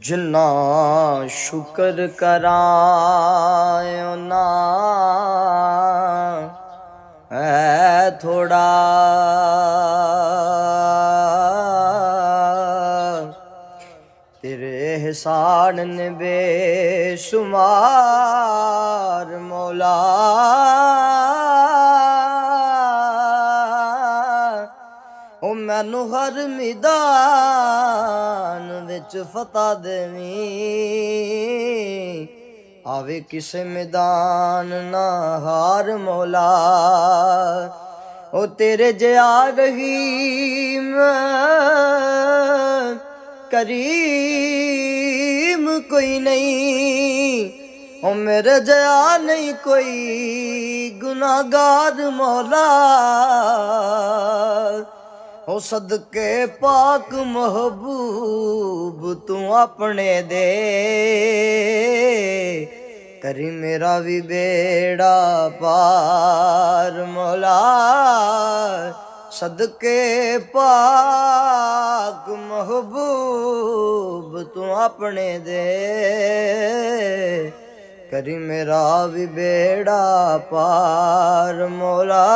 जिन्ना शुक्र करां ना है थोड़ा, तेरे एहसान ने बेशुमार मौला। ओ मैनू हर मैदान विच फतह देवीं, आवे किसे मैदान ना हार मौला। ओ तेरे जिया रहीम करीम कोई नहीं, ओ मेरे जया नहीं कोई गुनाहगार मौला। ओ सदके पाक महबूब तू अपने दे, करी मेरा भी बेड़ा पार मौला। सदके पाक महबूब तू अपने दे, करी मेरा भी बेड़ा पार मौला।